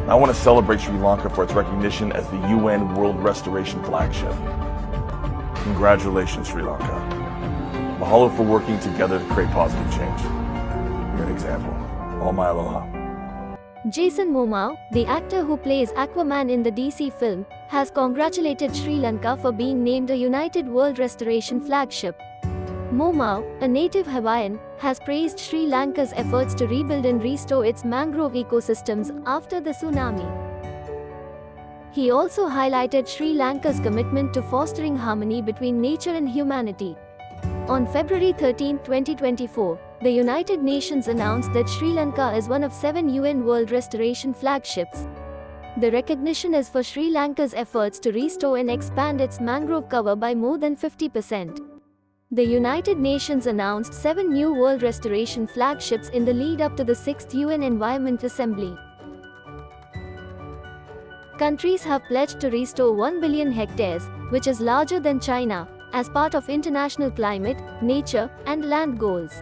I want to celebrate Sri Lanka for its recognition as the UN World Restoration Flagship. Congratulations, Sri Lanka. Mahalo for working together to create positive change. You're an example. All my aloha. Jason Momoa, the actor who plays Aquaman in the DC film, has congratulated Sri Lanka for being named a United World Restoration Flagship. Momoa, a native Hawaiian, has praised Sri Lanka's efforts to rebuild and restore its mangrove ecosystems after the tsunami. He also highlighted Sri Lanka's commitment to fostering harmony between nature and humanity. On February 13, 2024, the United Nations announced that Sri Lanka is one of 7 UN World Restoration Flagships. The recognition is for Sri Lanka's efforts to restore and expand its mangrove cover by more than 50%. The United Nations announced 7 new World Restoration Flagships in the lead up to the 6th UN Environment Assembly. Countries have pledged to restore 1 billion hectares, which is larger than China, as part of international climate, nature, and land goals.